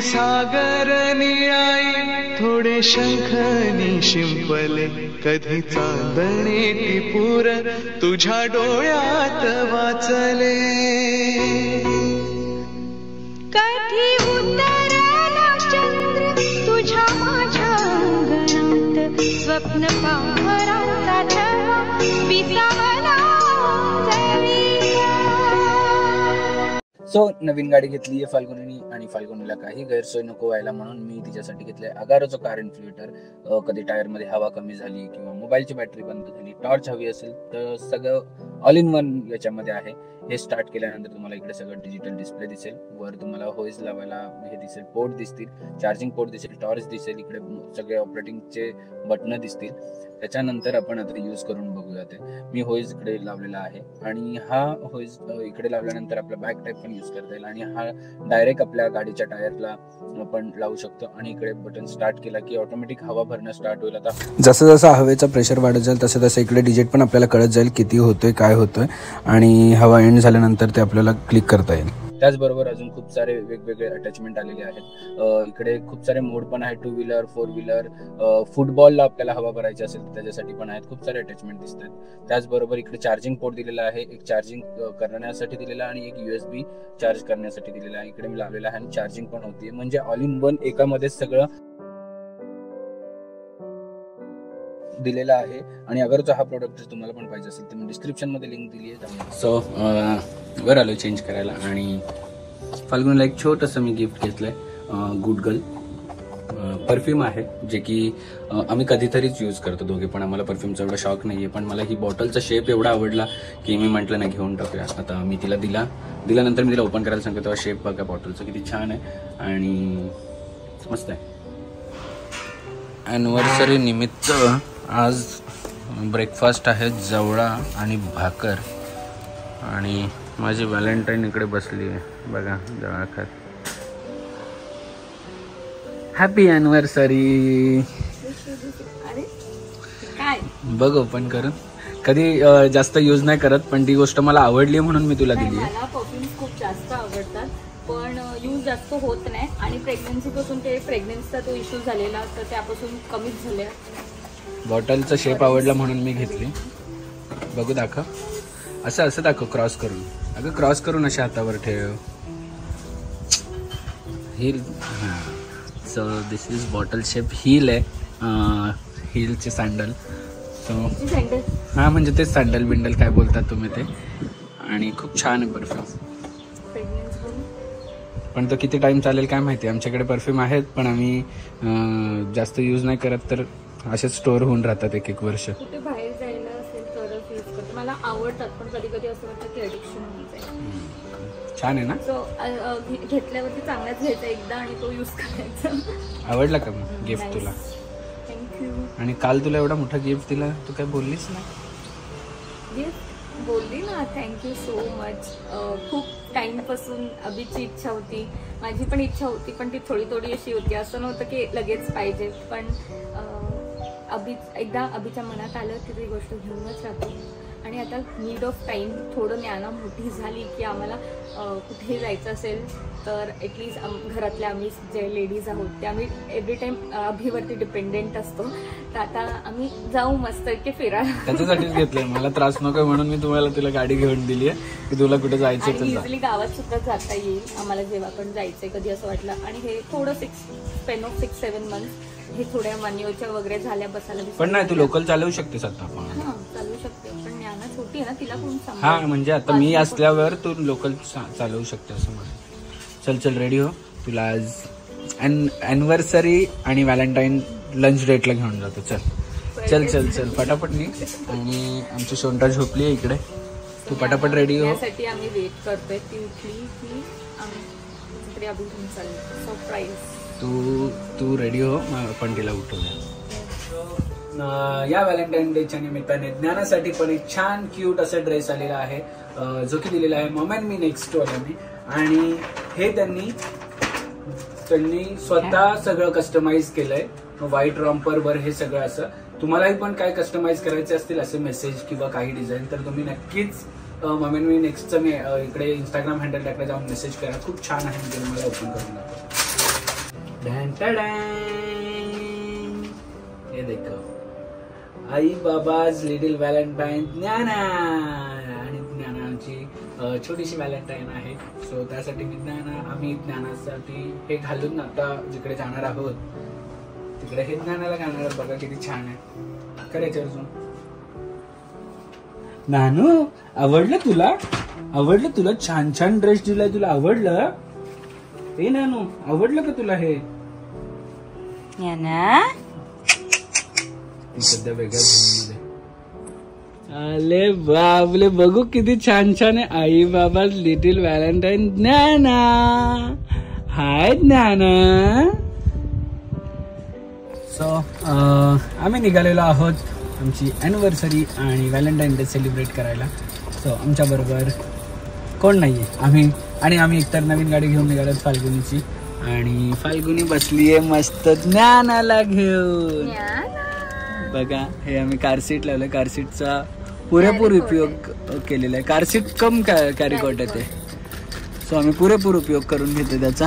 सागर निळाई थोडे शंखनी शिंपले कधी चांदणे टिपूर तुझ्या डोळ्यात वाचले कधी उतरला चंद्र तुझ्या माझ्या अंगणात स्वप्न पांघराचा छळा विसावला सो नवीन गाडी घेतली आहे फाल्गुनी आणि फाल्गुनीला काही गैरसोय नको व्हायला म्हणून मी तिच्यासाठी घेतलंय अगारोचं कार इन्फ्युलेटर. कधी टायरमध्ये हवा कमी झाली किंवा मोबाईलची बॅटरी बंद झाली, टॉर्च हवी असेल तर सगळं ऑल इन वन याच्यामध्ये आहे. हे स्टार्ट केल्यानंतर तुम्हाला इकडे सगळं डिजिटल डिस्प्ले दिसेल, वर तुम्हाला होईज लावायला हे दिसेल, पोर्ट दिसतील, चार्जिंग पोर्ट दिसेल, टॉर्च दिसेल, इकडे सगळे ऑपरेटिंगचे बटन दिसतील. त्याच्यानंतर आपण आता यूज करून बघूया. ते मी होईज इकडे लावलेला आहे आणि हा होईज इकडे लावल्यानंतर आपला बॅक टाईप पण यूज करता येईल आणि हा डायरेक्ट आपल्या गाडीच्या टायरला आपण लावू शकतो आणि इकडे बटन स्टार्ट केला की ऑटोमॅटिक हवा भरणं स्टार्ट होईल. आता जसं जसं हवेचा प्रेशर वाढत जाईल तसं तसं इकडे डिजिट पण आपल्याला कळत जाईल किती होतोय काय होतोय आणि हवा एंड झाल्यानंतर ते आपल्याला क्लिक करता येईल. त्याचबरोबर अजून खूप सारे वेगवेगळे अटॅचमेंट आलेले आहेत. इकडे खूप सारे मोड पण आहेत, 2 व्हीलर 4 व्हीलर, फुटबॉलला आपल्याला हवा भरायची असेल त्याच्यासाठी पण आहेत, खूप सारे अटॅचमेंट दिसतात. त्याचबरोबर इकडे चार्जिंग पोर्ट दिलेला आहे, एक चार्जिंग करण्यासाठी दिलेला आणि एक USB चार्ज करण्यासाठी दिलेला आहे. इकडे मी लावलेला आहे आणि चार्जिंग पण होती, म्हणजे ऑल इन वन एकामध्ये सगळं दिलेला आहे. आणि अगरचा हा प्रोडक्ट जर तुम्हाला पण पाहिजे असेल तर मी डिस्क्रिप्शन मध्ये लिंक दिली आहे. सो वर आलो चेंज करायला आणि फाल्गुनीला एक छोटंसं मी गिफ्ट घेतलंय, गुड गर्ल परफ्यूम आहे, जे की आम्ही कधीतरीच यूज करतो दोघे पण. आम्हाला परफ्यूमचा एवढा शॉक नाहीये, पण मला ही बॉटलचा शेप एवढा आवडला की मी म्हटलं ना घेऊन टाकूया. आता मी तिला दिल्यानंतर मी तिला ओपन करायला सांगतो तेव्हा शेप बघा बॉटलचा किती छान आहे आणि मस्त आहे. ॲनिव्हर्सरी निमित्त आज ब्रेकफास्ट आहे जवळा आणि भाकर आणि माझी व्हॅलेंटाईन इकडे बसली आहे बघा जवळा खात. Happy anniversary. बघ ओपन करून, कधी जास्त यूज नाही करत पण ती गोष्ट मला आवडली म्हणून मी तुला दिली. मला परफ्यूम्स खूप जास्त आवडतात पण यूज जास्त होत नाही आणि प्रेग्नन्सी पासून ते प्रेग्नन्सीचा तो इश्यू झालेला तर त्यापासून कमीच झाले. बॉटलचा शेप आवडला म्हणून मी घेतली. बघू दाखव, असं दाखव क्रॉस करून. अगं क्रॉस करून अशा हातावर ठेव. Hill. So this is bottle shape. Hill आहे, हिलचे सँडल. सो हां म्हणजे तेच सँडल बिंडल काय बोलतात तुम्ही ते. आणि खूप छान आहे परफ्यूम, पण तो किती टाइम चालेल काय माहिती. आमच्याकडे परफ्यूम आहेत पण आम्ही जास्त यूज नाही करत तर असेच स्टोअर होऊन राहतात एक वर्ष. कुठे बाहेर जायला असेल तरच यूज करते. मला आवडतात पण कधी कधी असं वाटतं की ॲडिक्शन होऊन जाईल. छान आहे ना. सो घेतल्यावरती चांगलाच घ्यायचा एकदा आणि तो यूज करायचा. आवडला का मग गिफ्ट तुला? थँक्यू. आणि काल तुला एवढा मोठा गिफ्ट दिला तू काय बोललीस ना? गिफ्ट बोलली ना, थँक्यू सो मच. खूप टाईमपासून अभिची इच्छा होती, माझी पण इच्छा होती पण ती थोडी अशी होती. असं नव्हतं की लगेच पाहिजे पण एकदा अभिच्या मनात आलं की ती गोष्ट घेऊनच राहतो. आणि आता नीड ऑफ टाईम थोडं ज्ञाना मोठी झाली की आम्हाला कुठेही जायचं असेल तर ॲटलिस्ट घरातल्या आम्ही जे लेडीज आहोत ते आम्ही एव्हरी टाईम अभिवरती डिपेंडेंट असतो. तर आता आम्ही जाऊ मस्त की फिरायला. त्याच्यासाठीच घेतलंय, मला त्रास नको म्हणून मी तुला गाडी घेऊन दिली आहे की तुला कुठे जायचं तर इझिली गावात सुद्धा जाता येईल आम्हाला जेव्हा पण जायचंय कधी असं वाटलं. आणि हे थोडं 6-7 मंथ्स हे थोड्या मान्यवच्या वगैरे झाल्या बसायला. पण नाही तू लोकल चालवू शकतेस आता. हां चालू शकते पण ज्ञाना छोटी आहे ना, तिला कोण सांग. हा म्हणजे आता मी असल्यावर तू लोकल चालवू शकते असं म्हणून. चल रेडी हो, तुला आज ॲनिव्हर्सरी आणि व्हॅलेंटाईन लंच डेटला घेऊन जातो. चल पटापट निघ. आणि आमची सोनटा झोपली आहे इकडे, तू पटापट रेडी हो. त्यासाठी आम्ही वेट करतोय. ती उठली की आम्ही अभि घेऊन चाललो सरप्राईज. तू रेडी हो, आपण तिला उठवूया. या व्हॅलेंटाईन डेच्या निमित्ताने ज्ञानासाठी पण एक छान क्यूट असा ड्रेस आलेला आहे जो की दिलेला आहे मॉम अँड मी नेक्स्ट वाल्यांनी. आणि हे त्यांनी स्वतः सगळं कस्टमाइज केलंय. व्हाईट रॉम्पर वर हे सगळं असं. तुम्हालाही पण काय कस्टमाइज करायचे असतील असे मेसेज किंवा काही डिझाईन तर तुम्ही नक्कीच मॉम अँड मी नेक्स्टचं मी इकडे इंस्टाग्राम हँडल टाकला जाऊन मेसेज करा. खूप छान आहे, मी तुम्हाला ओपन करून दाखवतो. हे देखो, आई बाबाज लिटिल व्हॅलेंटाईन ज्ञाना. आणि ज्ञाना आमची छोटीशी व्हॅलेंटाईन आहे. सो त्यासाठी आम्ही ज्ञानासाठी हे घालून आता जिकडे जाणार आहोत तिकडे हे ज्ञानाला घालणार. बघा किती छान आहे. करायचं अजून. नानू आवडलं तुला? छान छान ड्रेस दिलाय तुला. आवडलं? हे नानू आवडलं का तुला हे? सध्या वेगळ्या झोनमध्ये. अरे बाबले बघू किती छान छान आहे. आई बाबा लिटिल व्हॅलेंटाईन ज्ञाना. हाय ज्ञाना. सो आम्ही निघालेलो आहोत आमची अॅनिव्हर्सरी आणि व्हॅलेंटाईन डे सेलिब्रेट करायला. सो आमच्या बरोबर कोण नाहीये. आम्ही एकतर नवीन गाडी घेऊन निघालो फाल्गुनीची. आणि फाल्गुनी बसलीये मस्त ज्ञानाला घेऊन. बघा हे आम्ही कार सीट लावलं. कार सीटचा पुरेपूर उपयोग केलेला आहे. कार सीट कम कॅरीकॉट येते. सो आम्ही पुरेपूर उपयोग करून घेतो त्याचा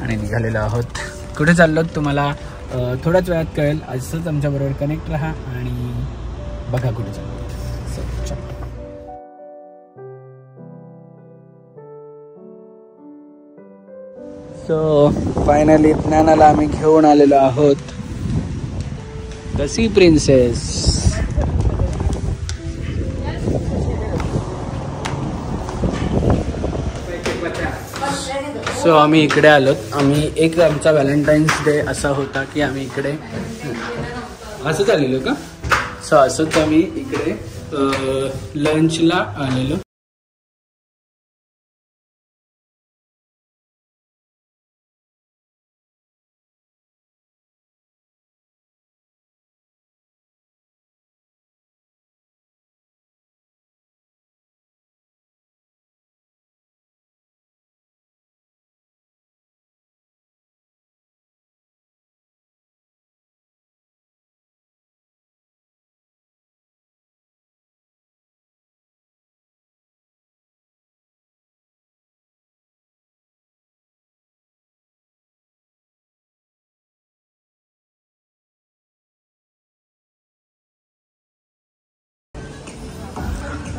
आणि निघालेलो आहोत. कुठे चाललो तुम्हाला थोड्याच वेळात कळेल. असंच आमच्या बरोबर कनेक्ट राहा आणि बघा कुठे चाललो. सो फायनली ज्ञानाला आम्ही घेऊन आलेलो आहोत. The C princess. सो आम्ही इकडे आलोत. एक आमचा व्हॅलेंटाईन्स डे असा होता की आम्ही इकडे असं चाललेलो का. सो असंच आम्ही इकडे लंचला आलेलो.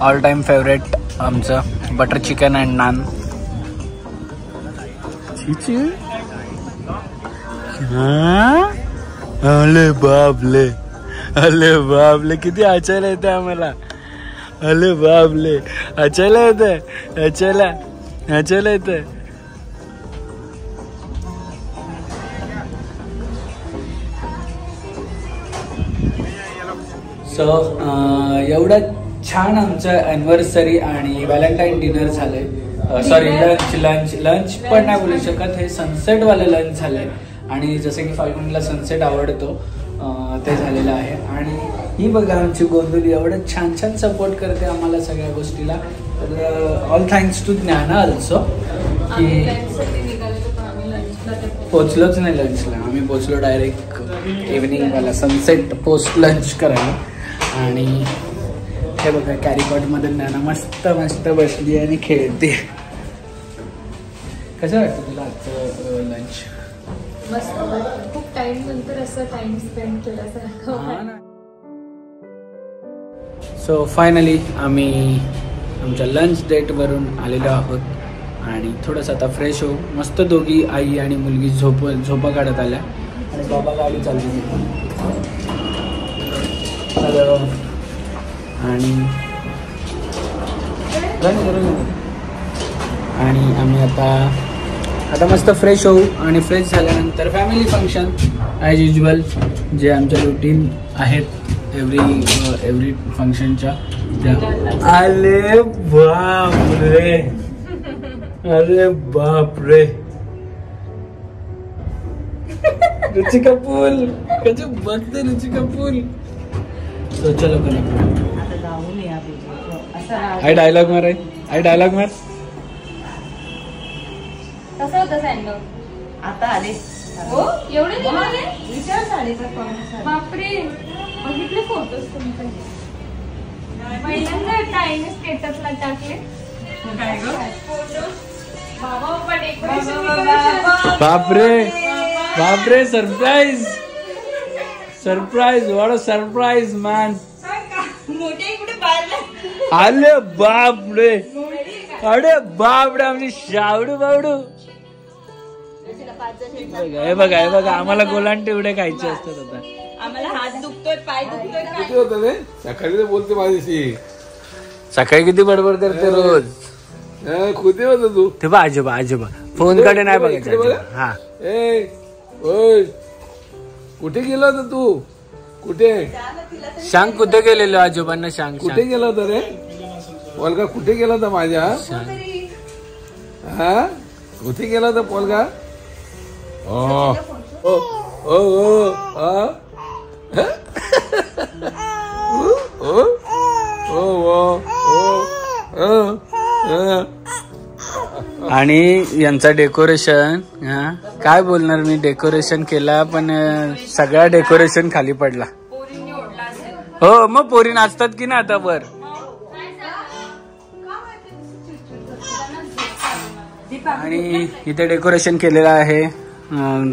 ऑल टाइम फेवरेट आमचं बटर चिकन अँड नान. अले बापले किती आचायला येते आम्हाला. अले बापले आचायला येते. आचायला येते. सो एवढं छान आमचं अॅनिव्हर्सरी आणि व्हॅलेंटाईन डिनर झालंय. सॉरी लंच पण नाही बोलू शकत. हे सनसेटवालं लंच झालंय. आणि जसं की फाल्गुनीला सनसेट आवडतो ते झालेलं आहे. आणि ही बघा आमची गोंधळी एवढं छान छान सपोर्ट करते आम्हाला सगळ्या गोष्टीला. तर ऑल थँक्स टू ज्ञाना ऑल्सो की पोचलोच नाही लंचला. आम्ही पोचलो डायरेक्ट इव्हनिंगवाला सनसेट पोस्ट लंच करायला. आणि हे बघा कॅरीकॉटमध्ये ज्ञाना मस्त मस्त बसली आणि खेळते. कसं वाटतं तुला आजचं लंच? मस्त. खूप टाइम नंतर असं टाइम स्पेंड केल्यासारखं. सो फायनली आम्ही आमच्या लंच डेटवरून आलेलो आहोत आणि थोडंसं आता फ्रेश होऊ. मस्त दोघी आई आणि मुलगी झोपा काढत आल्या आणि बाबा गाडी चालली. हॅलो. आणि आम्ही आता मस्त फ्रेश होऊ आणि फ्रेश झाल्यानंतर फॅमिली फंक्शन ॲज युजल जे आमच्या रुटीन आहेत एव्हरी फंक्शनच्या. अरे बापरे. अरे बापरे. रुचिका पूल कशी बघते रुचिका पूल. तो चलो कनेक्ट. आई डायलॉग मार. आई डायलॉग मार. कसं होतं सँडो? आता आले हो एवढे दिवस विचार साडीचा. बापरे. बघितले फोटोज तुमचे? पहिल्यांदा टाइम स्टेटसला टाकले. काय ग फोटोज. बाबा डेकोरेशन बापरे. बापरे surprise surprise what a surprise man. अरे बापरे अरे बापरे आमची शावडू बावडू. हे बघा हे बघा आम्हाला गोलांटे एवढे खायचे असतात आता. आम्हाला हात दुखतोय पाय दुखतोय. किती होतं रे सकाळी बोलते माझ्याशी. सकाळी किती बडबड करते रोज. कुठे होत तू. ते बा आजोबा आजोबा फोन कडे नाही बघायचं. हा ए ओय कुठे गेला होता तू. कुठे सांग कुठे गेलेलो आजोबांना सांग. कुठे गेला होता रे पोलगा. कुठे गेला होता माझ्या. हा कुठे गेला होता पोलगा. ओ ओ ओ आणि यांचा डेकोरेशन. हा काय बोलणार मी. डेकोरेशन केला पण सगळा डेकोरेशन खाली पडला. हो मग पोरी नाचतात की ना आता वर. आणि इथे डेकोरेशन केलेलं आहे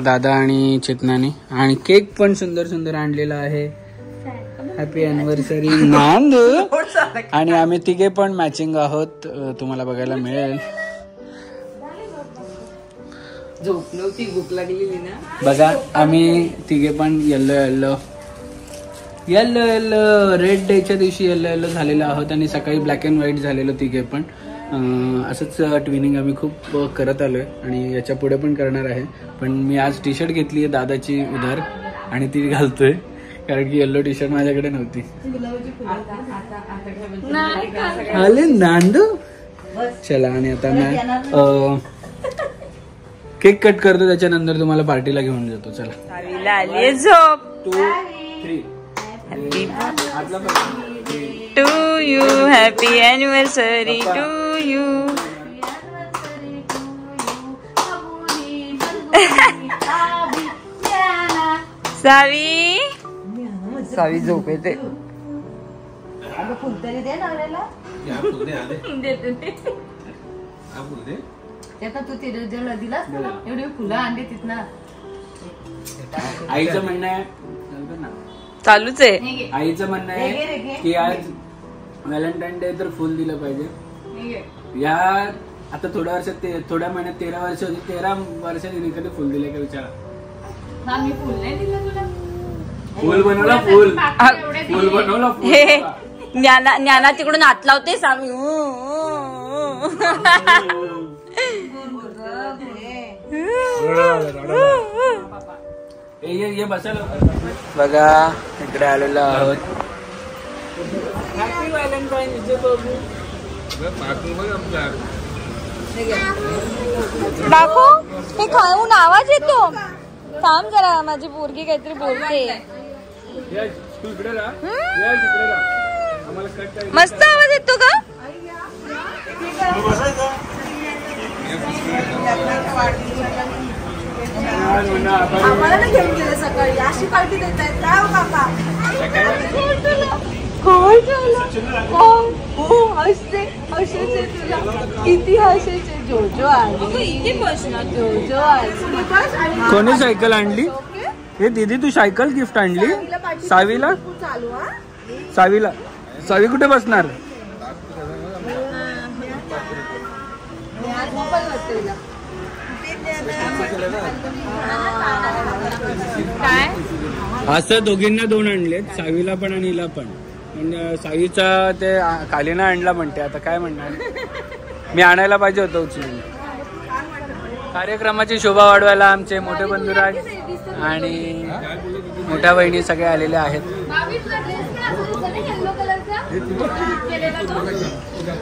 दादा आणि चेतनाने. आणि केक पण सुंदर सुंदर आणलेला आहे. Happy anniversary Nandu. आणि आम्ही तिघे पण मॅचिंग आहोत तुम्हाला बघायला मिळेल. झोप नव्हती भूक लागलेली ना. बघा आम्ही तिघे पण yellow yellow yellow yellow red डेच्या दिवशी येल्लो येल्लो झालेलो आहोत. आणि सकाळी ब्लॅक अँड व्हाईट झालेलो तिघे पण. असंच ट्विनिंग आम्ही खूप करत आलोय आणि याच्या पुढे पण करणार आहे. पण मी आज टी शर्ट घेतली आहे दादाची उधार आणि ती घालतोय कारण की येल्लो टी शर्ट माझ्याकडे नव्हती. आले नांदू. चला आणि आता मी केक कट करतो त्याच्यानंतर तुम्हाला पार्टीला घेऊन जातो. चला आली झोप. 2 3 to you happy anniversary to you. Savi Savi झोप येते. फुलतरी दे नवऱ्याला. तू तिला दिलास ना एवढी फुलं आणली तिथनं. आईचं म्हणणं आहे चालूच आहे. आईचं म्हणणं आहे की आज व्हॅलेंटाईन डे तर फुल दिलं पाहिजे. या आता थोड्या वर्षात थोड्या महिन्यात 13 वर्ष होती. 13 वर्षांनी कधी फुल दिले का विचारा. मी फुल नाही दिलं तुला. फुल बनवला फुल फुल बनवला फुल. हे ज्ञाना तिकडून हात लावते सावी. ये बसायला बघा इकडे आलेलो आहोत. हॅपी व्हॅलेंटाईन डे बाबू. दाखव हे खाऊन आवाज येतो. थांब जरा माझी पोरगी काहीतरी बोलते. मस्त आवाज येतो का. आम्हाला नाही घेऊन गेले सकाळी. अशी पार्टी देत आहेत काय हो काका. हसायचे तुला किती हसायचे. जोजो आली जोजो आली. कोणी सायकल आणली. हे दीदी तू सायकल गिफ्ट आणली सावीला. चालू हा सावीला सावी कुठे बसणार. काय असं दोघींना 2 आणलेत. सावीला पण आणि हिला पण. सावीचा ते खालीना आणला म्हणते. आता काय म्हणणार. मी आणायला पाहिजे होतं उचलून. कार्यक्रमाची शोभा वाढवायला आमचे मोठे बंधुराज आणि मोठ्या बहिणी सगळे आलेले आहेत.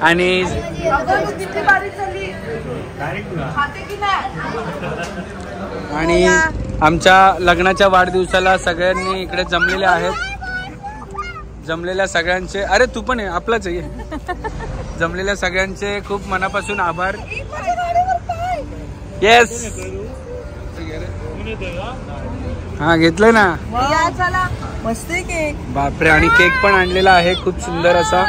आणि आणि आमच्या लग्नाच्या वाढदिवसाला सगळ्यांनी इकडे जमलेले आहेत. जमलेल्या सगळ्यांचे अरे तू पण आहे आपलाच आहे. जमलेल्या सगळ्यांचे खूप मनापासून आभार. येस हा घेतलंय ना. मस्त केक. बापरे. आणि केक पण आणलेला आहे खूप सुंदर असा.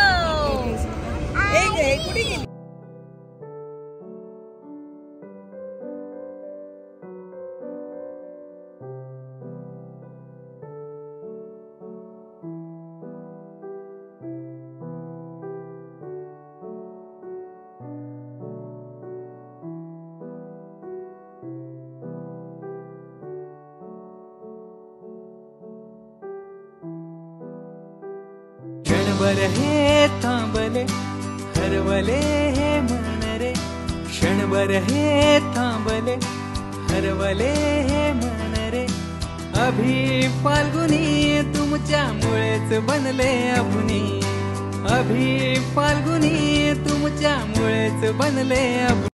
क्षणभर हे थांबले हरवले हे मन रे, क्षणभर हे थांबले हरवले हे मन रे. अभि फाल्गुनी तुमच्यामुळेच बनले अभुनी, अभि फाल्गुनी तुमच्यामुळेच बनले अभुनी.